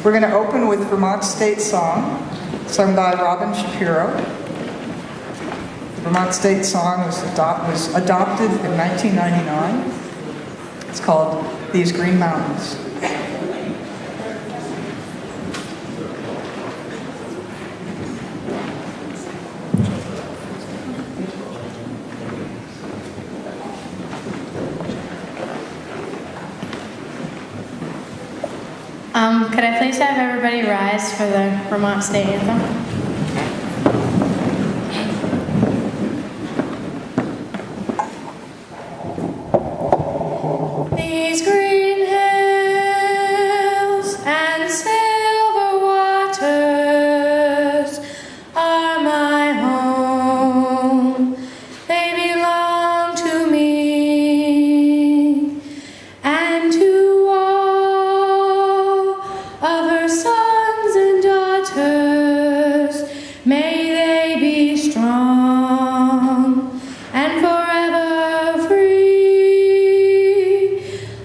We're going to open with Vermont State Song, sung by Robyn Shapiro. The Vermont State Song was adopted in 1999. It's called These Green Mountains. Could I please have everybody rise for the Vermont State Anthem? These green hills and silver waters are my home. They belong to me and to all of her sons and daughters. May they be strong and forever free.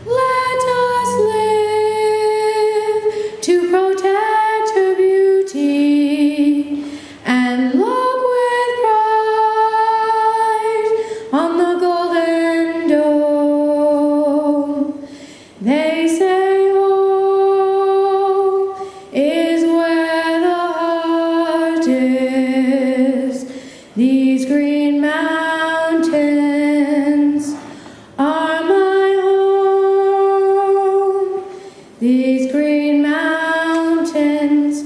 Let us live to protect her beauty and look with pride on the golden dome. They say home is where the heart is. These green mountains are my home. These green mountains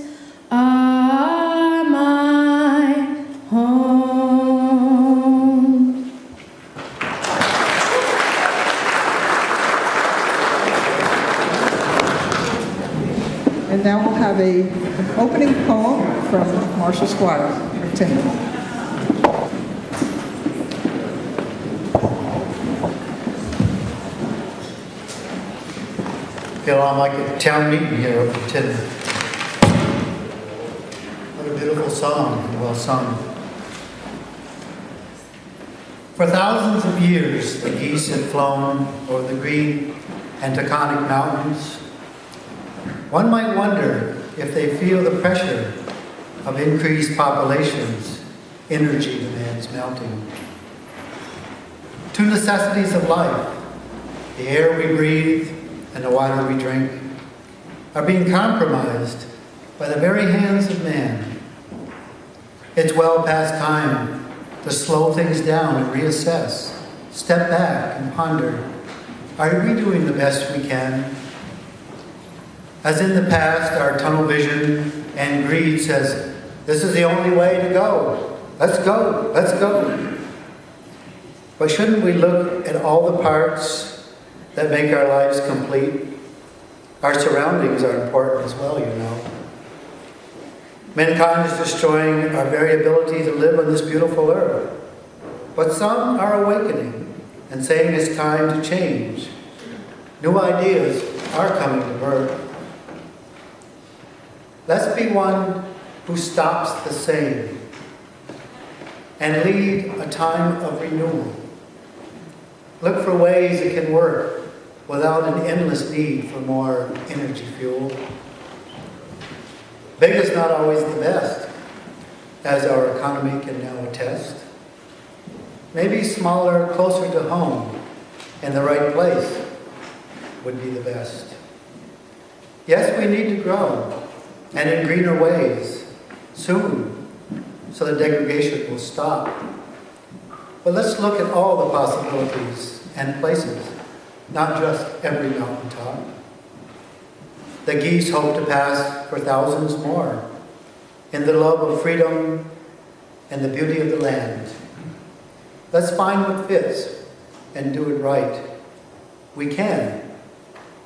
are my home. And now we'll have an opening poem from Squier of Tinmouth. Feel I'm like a town meeting here up in Tinmouth. What a beautiful song, and well sung. For thousands of years, the geese have flown over the green and taconic mountains. One might wonder if they feel the pressure of increased populations, energy demands mounting. Two necessities of life, the air we breathe and the water we drink, are being compromised by the very hands of man. It's well past time to slow things down and reassess, step back and ponder, are we doing the best we can? As in the past, our tunnel vision and greed says, this is the only way to go. Let's go, let's go. But shouldn't we look at all the parts that make our lives complete? Our surroundings are important as well, you know. Mankind is destroying our very ability to live on this beautiful earth. But some are awakening and saying it's time to change. New ideas are coming to birth. Let's be one who stops the same and lead a time of renewal. Look for ways it can work without an endless need for more energy fuel. Big is not always the best, as our economy can now attest. Maybe smaller, closer to home, in the right place would be the best. Yes, we need to grow, and in greener ways, soon, so the degradation will stop. But let's look at all the possibilities and places, not just every mountaintop. The geese hope to pass for thousands more in the love of freedom and the beauty of the land. Let's find what fits and do it right. We can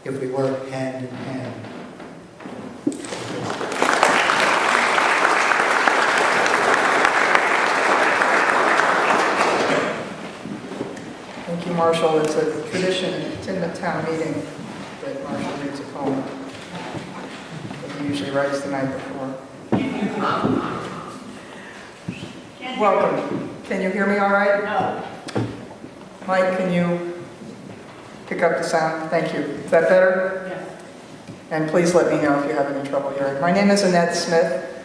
if we work hand in hand. Thank you, Marshall. It's a tradition at Tinmouth Town Meeting that Marshall reads a poem that he usually writes the night before. Welcome. Can you hear me all right? No. Mike, can you pick up the sound? Thank you. Is that better? Yes. and please let me know if you have any trouble hearing. My name is Annette Smith.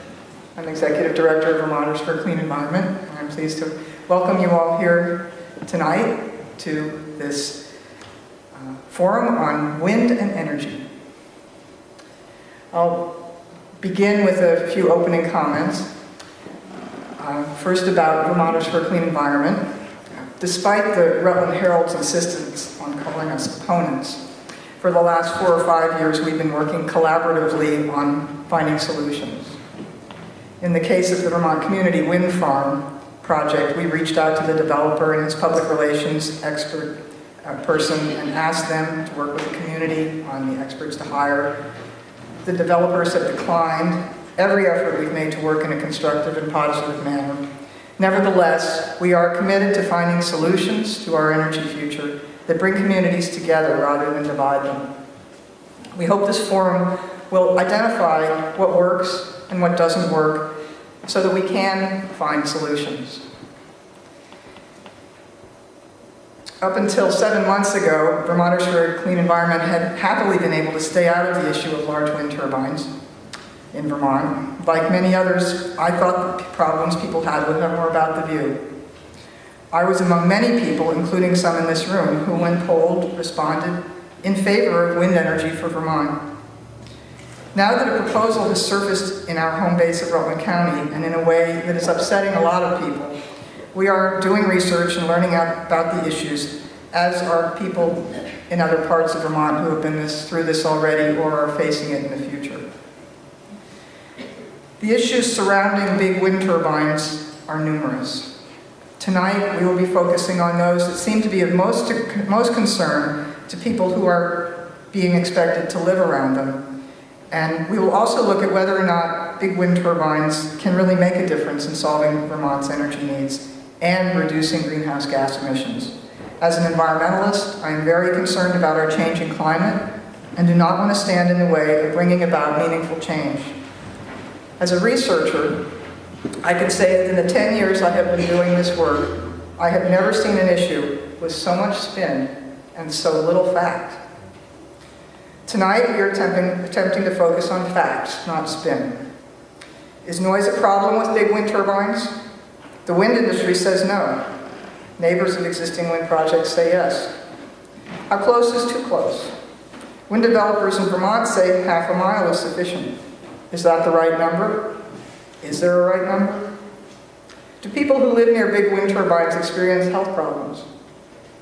I'm Executive Director of Vermonters for a Clean Environment, and I'm pleased to welcome you all here tonight to this forum on wind and energy. I'll begin with a few opening comments. First about Vermonters for a Clean Environment. Despite the Rutland Herald's insistence on calling us opponents, for the last 4 or 5 years we've been working collaboratively on finding solutions. In the case of the Vermont Community Wind Farm project, we reached out to the developer and his public relations expert person and asked them to work with the community on the experts to hire. The developers have declined every effort we've made to work in a constructive and positive manner. Nevertheless, we are committed to finding solutions to our energy future that bring communities together rather than divide them. We hope this forum will identify what works and what doesn't work so that we can find solutions. Up until 7 months ago, Vermonters for a Clean Environment had happily been able to stay out of the issue of large wind turbines in Vermont. Like many others, I thought the problems people had would have more about the view. I was among many people, including some in this room, who when polled responded in favor of wind energy for Vermont. Now that a proposal has surfaced in our home base of Rutland County, and in a way that is upsetting a lot of people, we are doing research and learning about the issues, as are people in other parts of Vermont who have been through this already or are facing it in the future. The issues surrounding big wind turbines are numerous. Tonight, we will be focusing on those that seem to be of most concern to people who are being expected to live around them. And we will also look at whether or not big wind turbines can really make a difference in solving Vermont's energy needs and reducing greenhouse gas emissions. As an environmentalist, I am very concerned about our changing climate and do not want to stand in the way of bringing about meaningful change. As a researcher, I could say that in the 10 years I have been doing this work, I have never seen an issue with so much spin and so little fact. Tonight, we are attempting to focus on facts, not spin. Is noise a problem with big wind turbines? The wind industry says no. Neighbors of existing wind projects say yes. How close is too close? Wind developers in Vermont say half a mile is sufficient. Is that the right number? Is there a right number? Do people who live near big wind turbines experience health problems?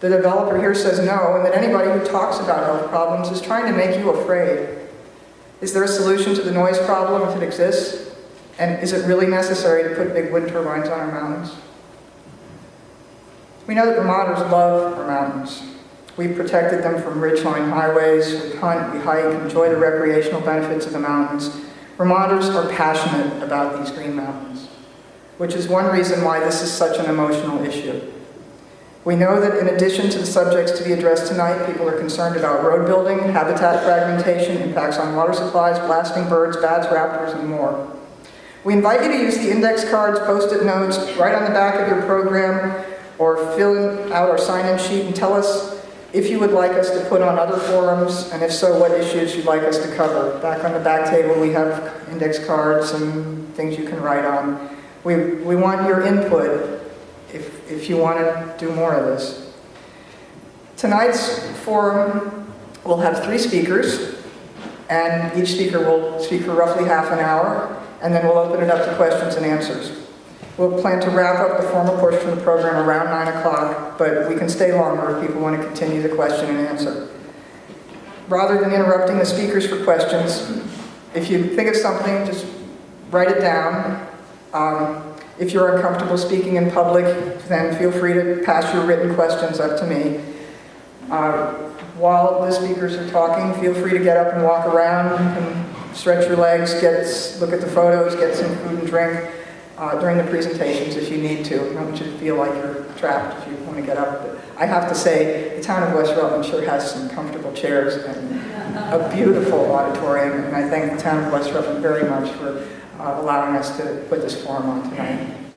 The developer here says no, and that anybody who talks about health problems is trying to make you afraid. Is there a solution to the noise problem if it exists? And is it really necessary to put big wind turbines on our mountains? We know that Vermonters love our mountains. We've protected them from ridgeline highways, we hunt, we hike, enjoy the recreational benefits of the mountains. Vermonters are passionate about these green mountains, which is one reason why this is such an emotional issue. We know that in addition to the subjects to be addressed tonight, people are concerned about road building, habitat fragmentation, impacts on water supplies, blasting birds, bats, raptors, and more. We invite you to use the index cards, post-it notes, right on the back of your program, or fill out our sign-in sheet and tell us if you would like us to put on other forums, and if so, what issues you'd like us to cover. Back on the back table, we have index cards and things you can write on. We want your input if you want to do more of this. Tonight's forum will have 3 speakers, and each speaker will speak for roughly half an hour, and then we'll open it up to questions and answers. We'll plan to wrap up the formal portion of the program around 9 o'clock, but we can stay longer if people want to continue the question and answer. Rather than interrupting the speakers for questions, if you think of something, just write it down. If you're uncomfortable speaking in public, then feel free to pass your written questions up to me. While the speakers are talking, feel free to get up and walk around. You can stretch your legs, look at the photos, get some food and drink during the presentations if you need to. I don't want you to feel like you're trapped if you want to get up. But I have to say, the town of West Rutland sure has some comfortable chairs and a beautiful auditorium, and I thank the town of West Rutland very much for allowing us to put this forum on tonight.